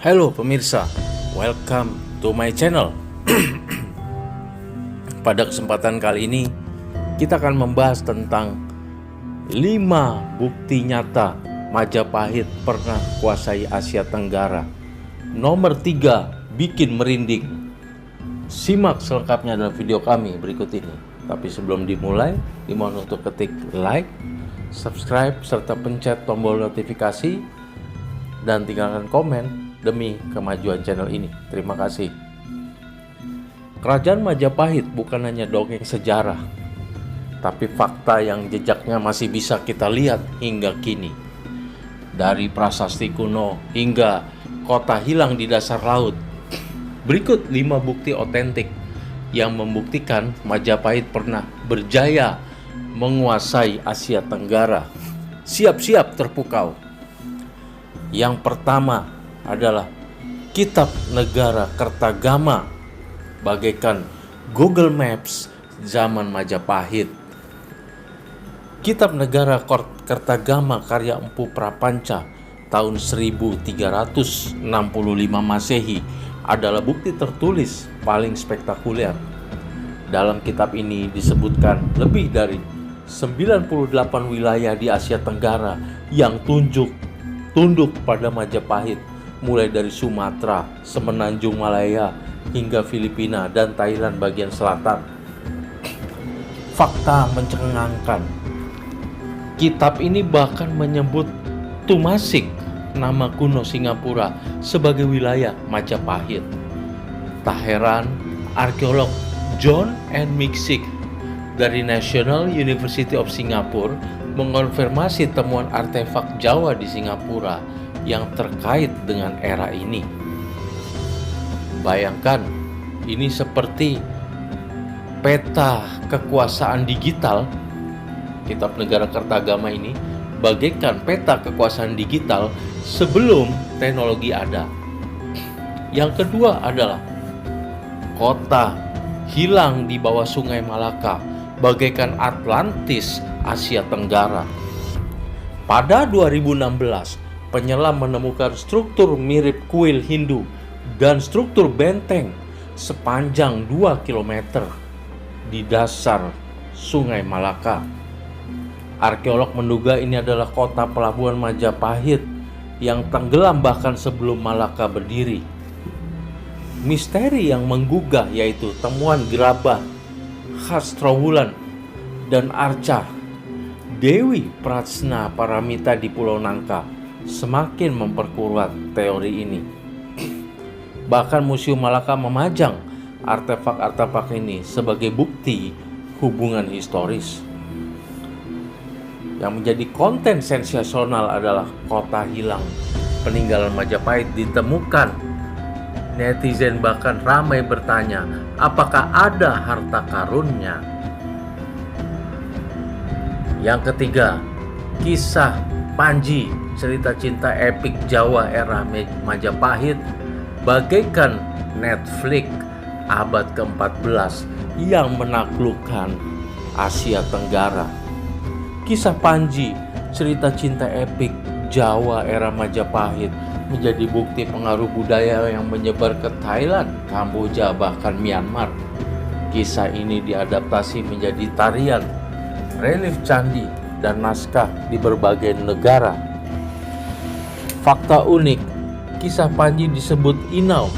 Halo pemirsa, welcome to my channel. Pada kesempatan kali ini kita akan membahas tentang 5 bukti nyata Majapahit pernah kuasai Asia Tenggara. Nomor 3, bikin merinding. Simak selengkapnya dalam video kami berikut ini. Tapi sebelum dimulai, dimohon untuk ketik like, subscribe, serta pencet tombol notifikasi dan tinggalkan komen demi kemajuan channel ini. Terima kasih. Kerajaan Majapahit bukan hanya dongeng sejarah, tapi fakta yang jejaknya masih bisa kita lihat hingga kini. Dari prasasti kuno hingga kota hilang di dasar laut. Berikut 5 bukti otentik yang membuktikan Majapahit pernah berjaya menguasai Asia Tenggara. Siap-siap terpukau. Yang pertama adalah Kitab Negara Kertagama, bagaikan Google Maps zaman Majapahit. Kitab Negara Kertagama karya Empu Prapanca tahun 1365 Masehi adalah bukti tertulis paling spektakuler. Dalam kitab ini disebutkan lebih dari 98 wilayah di Asia Tenggara yang tunduk pada Majapahit, mulai dari Sumatera, Semenanjung Malaya, hingga Filipina dan Thailand bagian selatan. Fakta mencengangkan. Kitab ini bahkan menyebut Tumasik, nama kuno Singapura, sebagai wilayah Majapahit. Tak heran, arkeolog John N. Miksik dari National University of Singapore mengonfirmasi temuan artefak Jawa di Singapura yang terkait dengan era ini. Bayangkan, ini seperti peta kekuasaan digital. Kitab Negara Kertagama ini bagaikan peta kekuasaan digital sebelum teknologi ada. Yang kedua adalah kota hilang di bawah Sungai Malaka, bagaikan Atlantis Asia Tenggara. Pada 2016, penyelam menemukan struktur mirip kuil Hindu dan struktur benteng sepanjang 2 km di dasar Sungai Malaka. Arkeolog menduga ini adalah kota pelabuhan Majapahit yang tenggelam bahkan sebelum Malaka berdiri. Misteri yang menggugah yaitu temuan gerabah khas Trowulan dan arca Dewi Pratsna Paramita di Pulau Nangka semakin memperkuat teori ini. Bahkan Museum Malaka memajang artefak-artefak ini sebagai bukti hubungan historis. Yang menjadi konten sensasional adalah kota hilang. Peninggalan Majapahit ditemukan. Netizen bahkan ramai bertanya, apakah ada harta karunnya? Yang ketiga, kisah Panji, cerita cinta epik Jawa era Majapahit, bagaikan Netflix abad ke-14 yang menaklukkan Asia Tenggara. Kisah Panji, cerita cinta epik Jawa era Majapahit, menjadi bukti pengaruh budaya yang menyebar ke Thailand, Kamboja, bahkan Myanmar. Kisah ini diadaptasi menjadi tarian, relief candi, dan naskah di berbagai negara. Fakta unik, kisah Panji disebut inau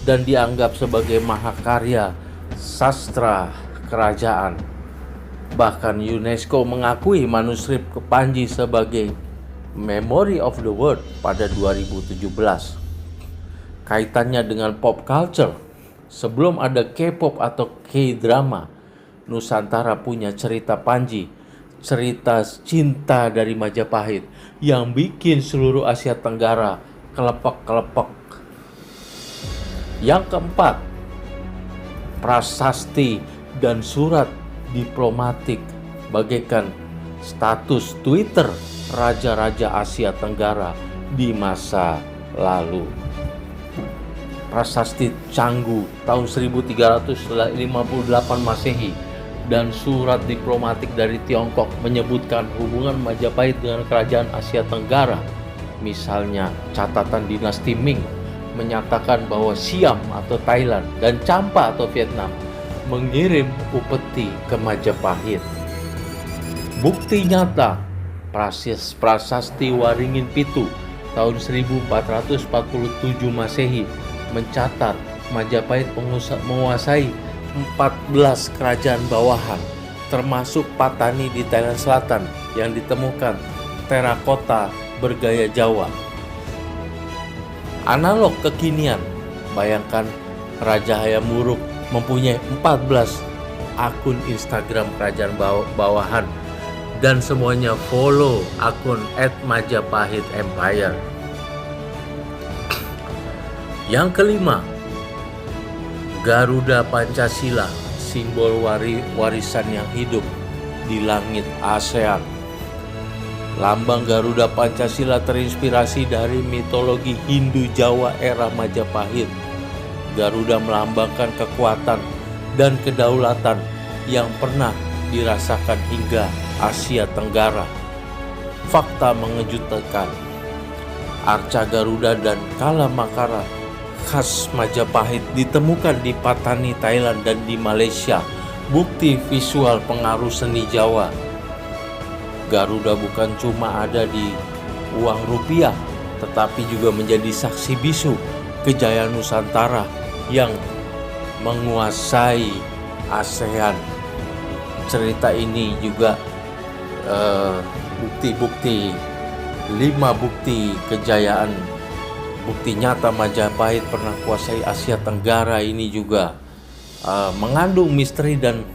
dan dianggap sebagai mahakarya sastra kerajaan. Bahkan UNESCO mengakui manuskrip Panji sebagai Memory of the World pada 2017. Kaitannya dengan pop culture, sebelum ada K-pop atau K-drama, Nusantara punya cerita Panji, cerita cinta dari Majapahit yang bikin seluruh Asia Tenggara kelepek-kelepek. Yang keempat, prasasti dan surat diplomatik bagaikan status Twitter raja-raja Asia Tenggara di masa lalu. Prasasti Canggu tahun 1358 Masehi dan surat diplomatik dari Tiongkok menyebutkan hubungan Majapahit dengan kerajaan Asia Tenggara. Misalnya catatan dinasti Ming menyatakan bahwa Siam atau Thailand dan Champa atau Vietnam mengirim upeti ke Majapahit. Bukti nyata Prasasti Waringin Pitu tahun 1447 Masehi mencatat Majapahit menguasai 14 kerajaan bawahan, termasuk Patani di Thailand Selatan yang ditemukan terakota bergaya Jawa. Analog kekinian, bayangkan Raja Hayam Wuruk mempunyai 14 akun Instagram kerajaan bawahan dan semuanya follow akun @Majapahit_Empire. Yang kelima, Garuda Pancasila, simbol warisan yang hidup di langit ASEAN. Lambang Garuda Pancasila terinspirasi dari mitologi Hindu Jawa era Majapahit. Garuda melambangkan kekuatan dan kedaulatan yang pernah dirasakan hingga Asia Tenggara. Fakta mengejutkan, arca Garuda dan Kala Makara khas Majapahit ditemukan di Patani, Thailand dan di Malaysia. Bukti visual pengaruh seni Jawa. Garuda bukan cuma ada di uang rupiah, tetapi juga menjadi saksi bisu kejayaan Nusantara yang menguasai ASEAN. Cerita ini juga bukti-bukti, 5 bukti kejayaan, bukti nyata Majapahit pernah kuasai Asia Tenggara ini juga mengandung misteri dan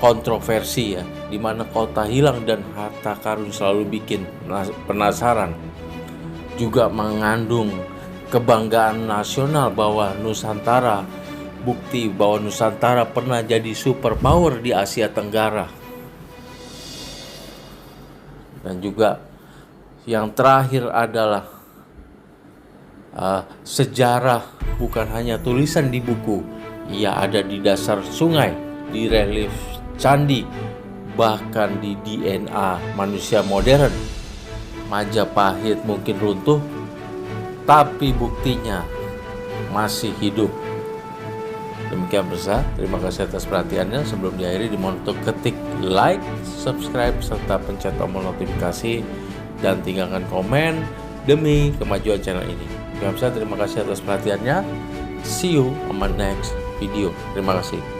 kontroversi ya, di mana kota hilang dan harta karun selalu bikin penasaran. Juga mengandung kebanggaan nasional bahwa Nusantara, bukti bahwa Nusantara pernah jadi superpower di Asia Tenggara. Dan juga yang terakhir adalah sejarah bukan hanya tulisan di buku, ia ada di dasar sungai, di relief candi, bahkan di DNA manusia modern. Majapahit mungkin runtuh, tapi buktinya masih hidup. Demikian besar, terima kasih atas perhatiannya. Sebelum diakhiri, dimohon untuk ketik like, subscribe, serta pencet tombol notifikasi dan tinggalkan komen demi kemajuan channel ini. Terima kasih atas perhatiannya. See you on my next video. Terima kasih.